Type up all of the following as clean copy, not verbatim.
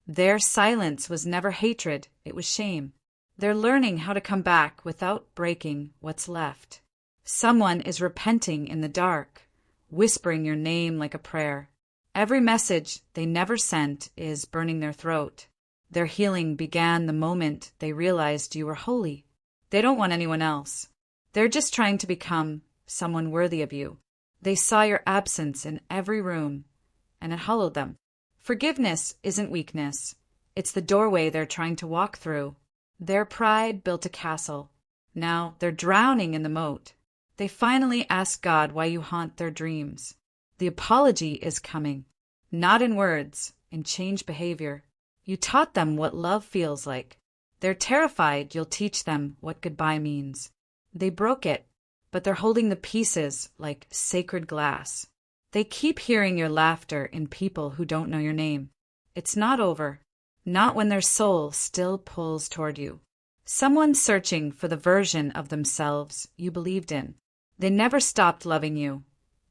Their silence was never hatred, it was shame. They're learning how to come back without breaking what's left. Someone is repenting in the dark, whispering your name like a prayer. Every message they never sent is burning their throat. Their healing began the moment they realized you were holy. They don't want anyone else. They're just trying to become someone worthy of you. They saw your absence in every room, and it hollowed them. Forgiveness isn't weakness. It's the doorway they're trying to walk through. Their pride built a castle. Now they're drowning in the moat. They finally ask God why you haunt their dreams. The apology is coming. Not in words, in changed behavior. You taught them what love feels like. They're terrified you'll teach them what goodbye means. They broke it, but they're holding the pieces like sacred glass. They keep hearing your laughter in people who don't know your name. It's not over. Not when their soul still pulls toward you. Someone's searching for the version of themselves you believed in. They never stopped loving you.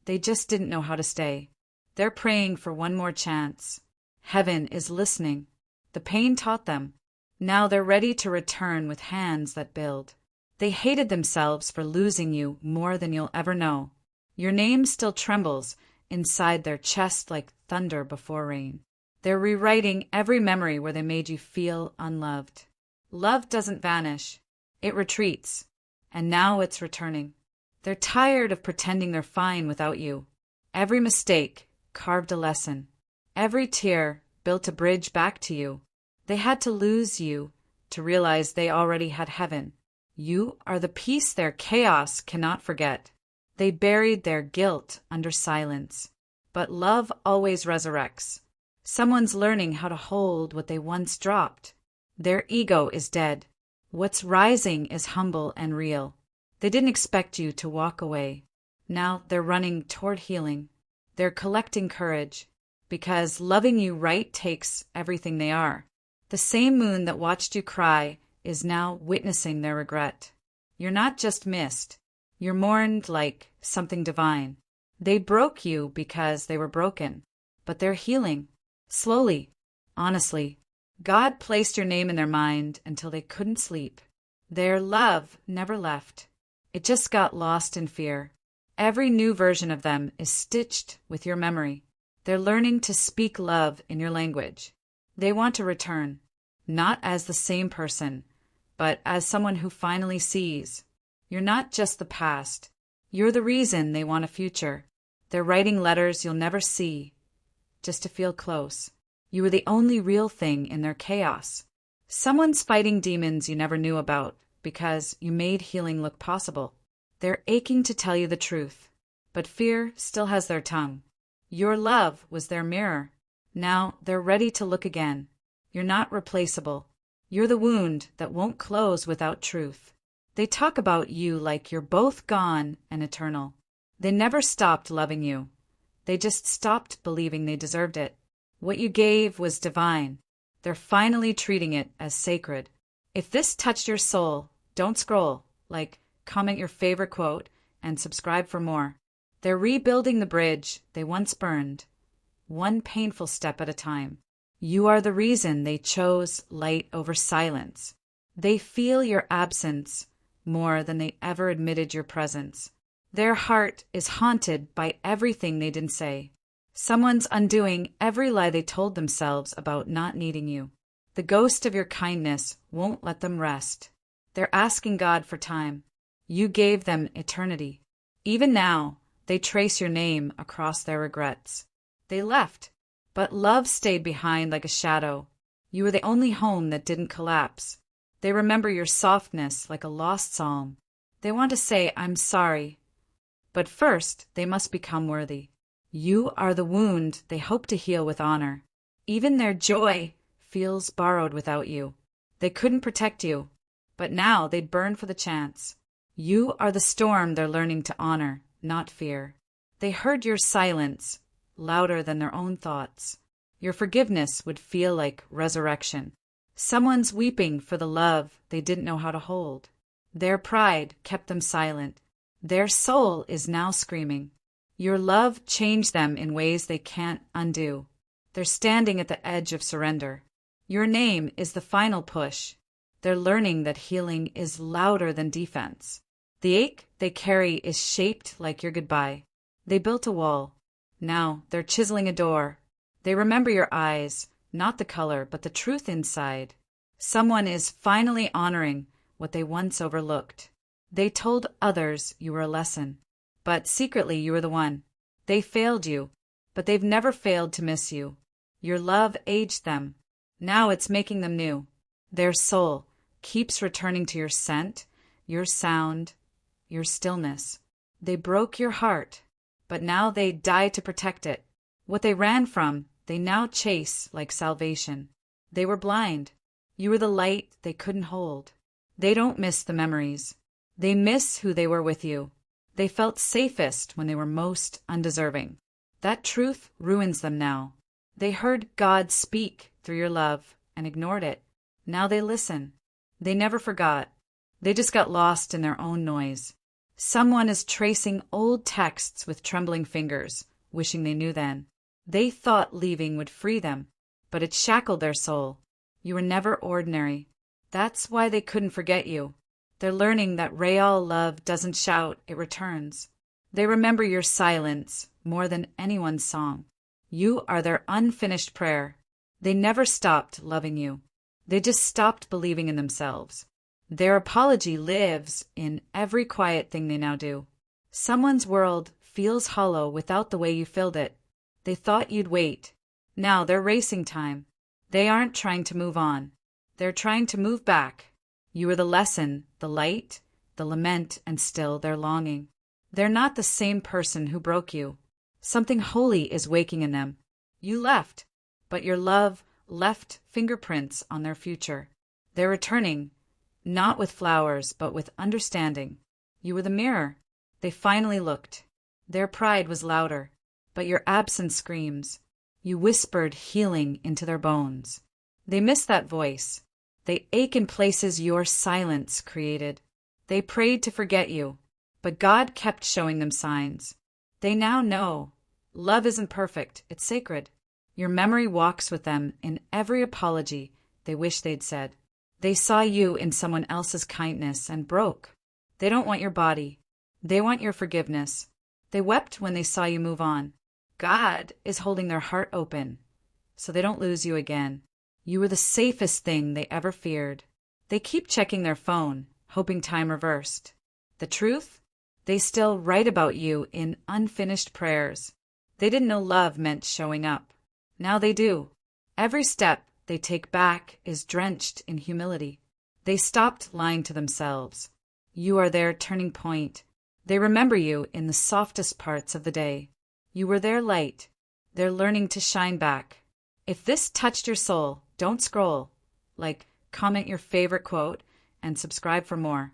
They just didn't know how to stay. They're praying for one more chance. Heaven is listening. The pain taught them. Now they're ready to return with hands that build. They hated themselves for losing you more than you'll ever know. Your name still trembles inside their chest like thunder before rain. They're rewriting every memory where they made you feel unloved. Love doesn't vanish. It retreats. And now it's returning. They're tired of pretending they're fine without you. Every mistake carved a lesson. Every tear built a bridge back to you. They had to lose you to realize they already had heaven. You are the peace their chaos cannot forget. They buried their guilt under silence. But love always resurrects. Someone's learning how to hold what they once dropped. Their ego is dead. What's rising is humble and real. They didn't expect you to walk away. Now they're running toward healing. They're collecting courage. Because loving you right takes everything they are. The same moon that watched you cry is now witnessing their regret. You're not just missed. You're mourned like something divine. They broke you because they were broken. But they're healing. Slowly. Honestly. God placed your name in their mind until they couldn't sleep. Their love never left. It just got lost in fear. Every new version of them is stitched with your memory. They're learning to speak love in your language. They want to return, not as the same person, but as someone who finally sees. You're not just the past. You're the reason they want a future. They're writing letters you'll never see, just to feel close. You were the only real thing in their chaos. Someone's fighting demons you never knew about because you made healing look possible. They're aching to tell you the truth, but fear still has their tongue. Your love was their mirror. Now they're ready to look again. You're not replaceable. You're the wound that won't close without truth. They talk about you like you're both gone and eternal. They never stopped loving you. They just stopped believing they deserved it. What you gave was divine. They're finally treating it as sacred. If this touched your soul, don't scroll. Comment your favorite quote, and subscribe for more. They're rebuilding the bridge they once burned, one painful step at a time. You are the reason they chose light over silence. They feel your absence more than they ever admitted your presence. Their heart is haunted by everything they didn't say. Someone's undoing every lie they told themselves about not needing you. The ghost of your kindness won't let them rest. They're asking God for time. You gave them eternity. Even now, they trace your name across their regrets. They left, but love stayed behind like a shadow. You were the only home that didn't collapse. They remember your softness like a lost psalm. They want to say, I'm sorry. But first, they must become worthy. You are the wound they hope to heal with honor. Even their joy feels borrowed without you. They couldn't protect you, but now they'd burn for the chance. You are the storm they're learning to honor, not fear. They heard your silence, louder than their own thoughts. Your forgiveness would feel like resurrection. Someone's weeping for the love they didn't know how to hold. Their pride kept them silent. Their soul is now screaming. Your love changed them in ways they can't undo. They're standing at the edge of surrender. Your name is the final push. They're learning that healing is louder than defense. The ache they carry is shaped like your goodbye. They built a wall. Now they're chiseling a door. They remember your eyes, not the color, but the truth inside. Someone is finally honoring what they once overlooked. They told others you were a lesson, but secretly you were the one. They failed you, but they've never failed to miss you. Your love aged them. Now it's making them new. Their soul keeps returning to your scent, your sound, your stillness. They broke your heart, but now they die to protect it. What they ran from, they now chase like salvation. They were blind. You were the light they couldn't hold. They don't miss the memories. They miss who they were with you. They felt safest when they were most undeserving. That truth ruins them now. They heard God speak through your love and ignored it. Now they listen. They never forgot. They just got lost in their own noise. Someone is tracing old texts with trembling fingers, wishing they knew then. They thought leaving would free them, but it shackled their soul. You were never ordinary. That's why they couldn't forget you. They're learning that real love doesn't shout, it returns. They remember your silence more than anyone's song. You are their unfinished prayer. They never stopped loving you. They just stopped believing in themselves. Their apology lives in every quiet thing they now do. Someone's world feels hollow without the way you filled it. They thought you'd wait. Now they're racing time. They aren't trying to move on. They're trying to move back. You were the lesson, the light, the lament, and still they're longing. They're not the same person who broke you. Something holy is waking in them. You left, but your love left fingerprints on their future. They're returning, not with flowers, but with understanding. You were the mirror. They finally looked. Their pride was louder, but your absence screams. You whispered healing into their bones. They miss that voice. They ache in places your silence created. They prayed to forget you, but God kept showing them signs. They now know. Love isn't perfect, it's sacred. Your memory walks with them in every apology they wish they'd said. They saw you in someone else's kindness and broke. They don't want your body. They want your forgiveness. They wept when they saw you move on. God is holding their heart open, so they don't lose you again. You were the safest thing they ever feared. They keep checking their phone, hoping time reversed. The truth? They still write about you in unfinished prayers. They didn't know love meant showing up. Now they do. Every step they take back is drenched in humility. They stopped lying to themselves. You are their turning point. They remember you in the softest parts of the day. You were their light. They're learning to shine back. If this touched your soul, don't scroll. Comment your favorite quote and subscribe for more.